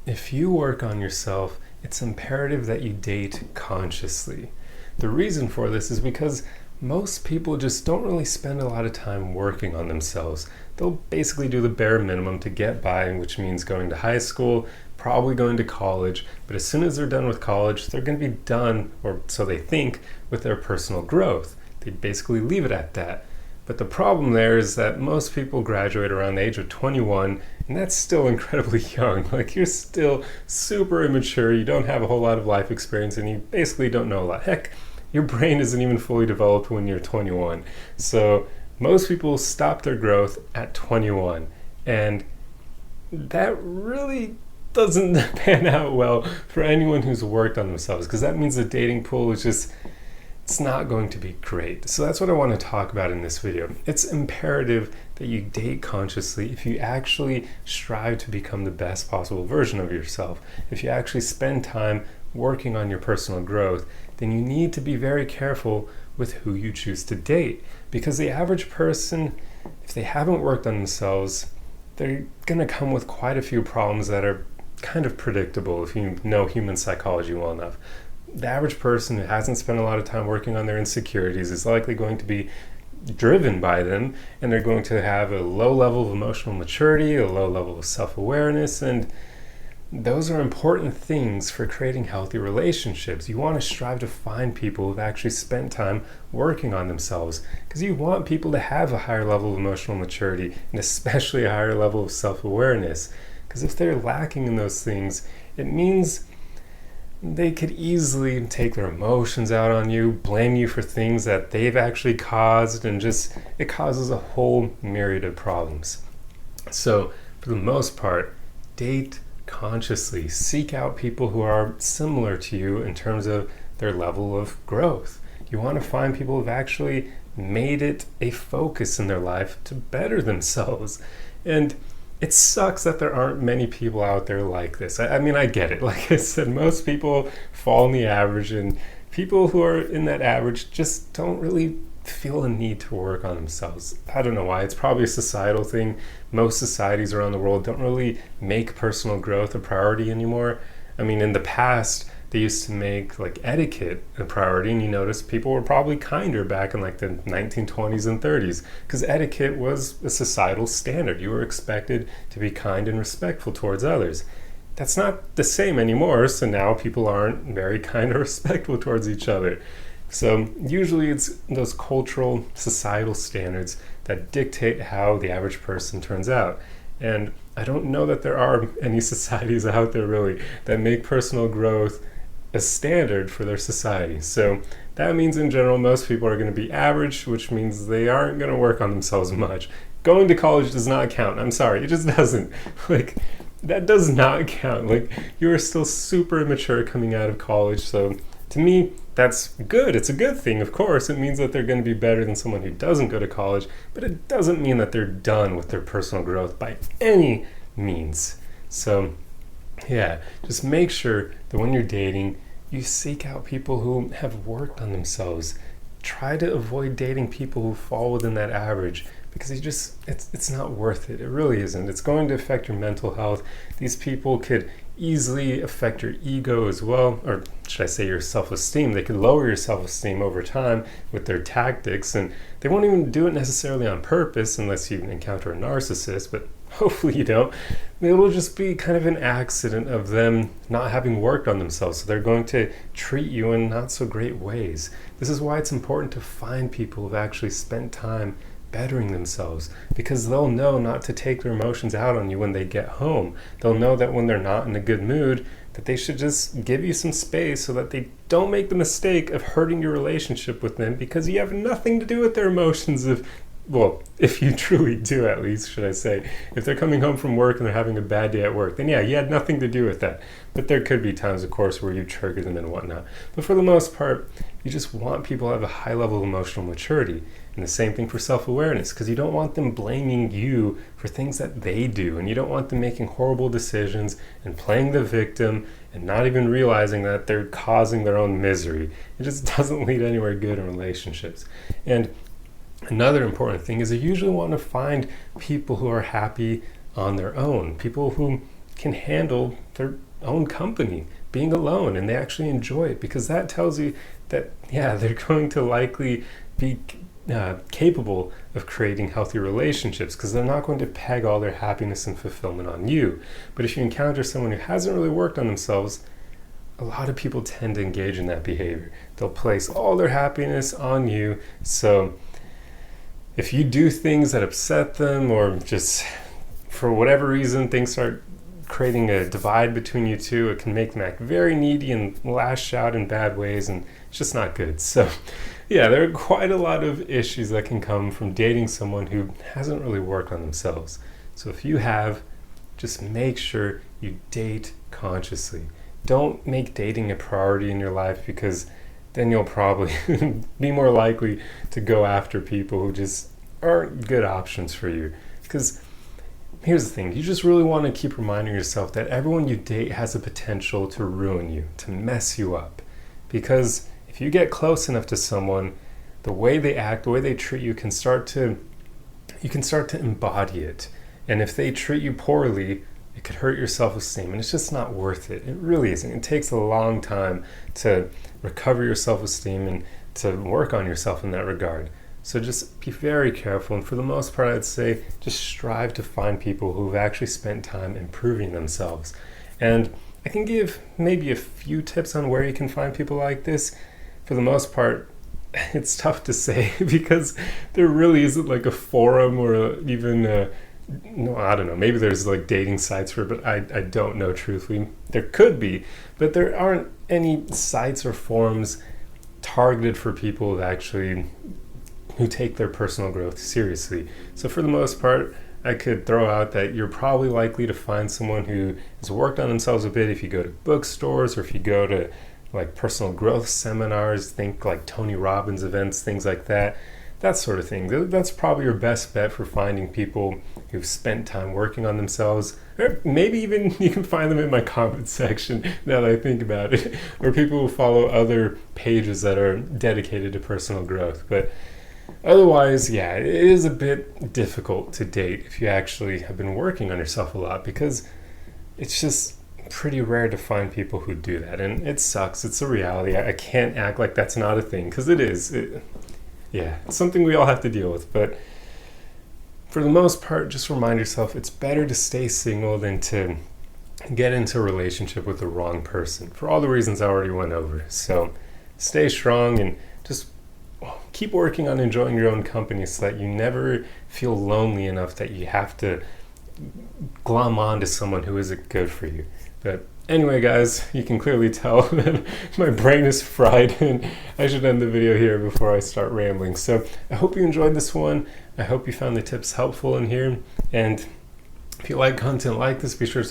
If you work on yourself, it's imperative that you date consciously. The reason for this is because most people just don't really spend a lot of time working on themselves. They'll basically do the bare minimum to get by, which means going to high school, probably going to college, but as soon as they're done with college, they're going to be done, or so they think, with their personal growth. They basically leave it at that. But the problem there is that most people graduate around the age of 21, and that's still incredibly young. Like, you're still super immature, you don't have a whole lot of life experience, and you basically don't know a lot. Heck, your brain isn't even fully developed when you're 21. So most people stop their growth at 21, and that really doesn't pan out well for anyone who's worked on themselves, because that means the dating pool is just, it's not going to be great. So that's what I want to talk about in this video. It's imperative that you date consciously if you actually strive to become the best possible version of yourself. If you actually spend time working on your personal growth, then you need to be very careful with who you choose to date. Because the average person, if they haven't worked on themselves, they're going to come with quite a few problems that are kind of predictable if you know human psychology well enough. The average person who hasn't spent a lot of time working on their insecurities is likely going to be driven by them, and they're going to have a low level of emotional maturity, a low level of self-awareness, and those are important things for creating healthy relationships. You want to strive to find people who've actually spent time working on themselves, because you want people to have a higher level of emotional maturity and especially a higher level of self-awareness. Because if they're lacking in those things, it means they could easily take their emotions out on you, blame you for things that they've actually caused, and just it causes a whole myriad of problems. So for the most part, date consciously. Seek out people who are similar to you in terms of their level of growth. You want to find people who've actually made it a focus in their life to better themselves. And it sucks that there aren't many people out there like this. I mean, I get it. Like I said, most people fall in the average, and people who are in that average just don't really feel a need to work on themselves. I don't know why. It's probably a societal thing. Most societies around the world don't really make personal growth a priority anymore. I mean, in the past, they used to make like etiquette a priority, and you notice people were probably kinder back in like the 1920s and 30s, because etiquette was a societal standard. You were expected to be kind and respectful towards others. That's not the same anymore, so now people aren't very kind or respectful towards each other. So usually it's those cultural, societal standards that dictate how the average person turns out. And I don't know that there are any societies out there really that make personal growth a standard for their society. So that means in general most people are going to be average, which means they aren't going to work on themselves much. Going to college does not count. I'm sorry, it just doesn't. Like, that does not count. Like, you are still super immature coming out of college, so to me, that's good. It's a good thing, of course. It means that they're going to be better than someone who doesn't go to college, but it doesn't mean that they're done with their personal growth by any means. So, yeah, just make sure that when you're dating, you seek out people who have worked on themselves. Try to avoid dating people who fall within that average, because it's not worth it. It really isn't. It's going to affect your mental health. These people could easily affect your ego as well, or should I say your self-esteem. They could lower your self-esteem over time with their tactics, and they won't even do it necessarily on purpose unless you encounter a narcissist, but hopefully you don't. It'll just be kind of an accident of them not having worked on themselves, so they're going to treat you in not so great ways. This is why it's important to find people who've actually spent time bettering themselves, because they'll know not to take their emotions out on you when they get home. They'll know that when they're not in a good mood, that they should just give you some space so that they don't make the mistake of hurting your relationship with them, because you have nothing to do with their emotions. If you truly do, at least, should I say. If they're coming home from work and they're having a bad day at work, then yeah, you had nothing to do with that. But there could be times, of course, where you trigger them and whatnot. But for the most part, you just want people to have a high level of emotional maturity. And the same thing for self-awareness, because you don't want them blaming you for things that they do, and you don't want them making horrible decisions and playing the victim and not even realizing that they're causing their own misery. It just doesn't lead anywhere good in relationships. And another important thing is you usually want to find people who are happy on their own, people who can handle their own company, being alone, and they actually enjoy it, because that tells you that, yeah, they're going to likely be capable of creating healthy relationships, because they're not going to peg all their happiness and fulfillment on you. But if you encounter someone who hasn't really worked on themselves, a lot of people tend to engage in that behavior. They'll place all their happiness on you. So if you do things that upset them, or just for whatever reason things start creating a divide between you two, it can make them act very needy and lash out in bad ways, and it's just not good. So yeah, there are quite a lot of issues that can come from dating someone who hasn't really worked on themselves. So if you have, just make sure you date consciously. Don't make dating a priority in your life, because then you'll probably be more likely to go after people who just aren't good options for you. Because here's the thing, you just really want to keep reminding yourself that everyone you date has the potential to ruin you, to mess you up. Because if you get close enough to someone, the way they act, the way they treat you, you can start to embody it. And if they treat you poorly, it could hurt your self-esteem, and it's just not worth it. It really isn't. It takes a long time to recover your self-esteem and to work on yourself in that regard. So just be very careful, and for the most part, I'd say just strive to find people who've actually spent time improving themselves. And I can give maybe a few tips on where you can find people like this. For the most part, it's tough to say because there really isn't like a forum or even no, I don't know. Maybe there's like dating sites for it, but I don't know truthfully. There could be, but there aren't any sites or forums targeted for people who take their personal growth seriously. So for the most part, I could throw out that you're probably likely to find someone who has worked on themselves a bit if you go to bookstores, or if you go to like personal growth seminars, think like Tony Robbins events, things like that. That sort of thing. That's probably your best bet for finding people who've spent time working on themselves. Or maybe even you can find them in my comment section, now that I think about it, or people who follow other pages that are dedicated to personal growth. But otherwise, yeah, it is a bit difficult to date if you actually have been working on yourself a lot, because it's just pretty rare to find people who do that. And it sucks. It's a reality. I can't act like that's not a thing, because it is. Yeah, it's something we all have to deal with. But for the most part, just remind yourself it's better to stay single than to get into a relationship with the wrong person, for all the reasons I already went over. So stay strong and just keep working on enjoying your own company, so that you never feel lonely enough that you have to glom on to someone who isn't good for you. But anyway, guys, you can clearly tell that my brain is fried, and I should end the video here before I start rambling. So I hope you enjoyed this one. I hope you found the tips helpful in here. And if you like content like this, be sure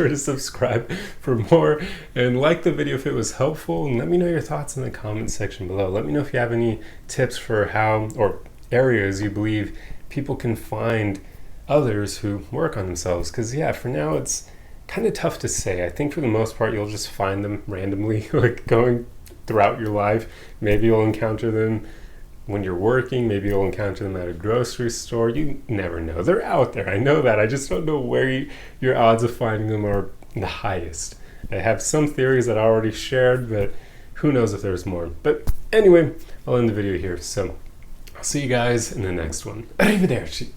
to subscribe for more, and like the video if it was helpful, and let me know your thoughts in the comment section below. Let me know if you have any tips for how, or areas you believe people can find others who work on themselves. Because yeah, for now it's kind of tough to say. I think for the most part you'll just find them randomly, like going throughout your life. Maybe you'll encounter them when you're working, maybe you'll encounter them at a grocery store. You never know. They're out there, I know that. I just don't know where your odds of finding them are the highest. I have some theories that I already shared, but who knows if there's more. But anyway, I'll end the video here. So I'll see you guys in the next one. Arrivederci.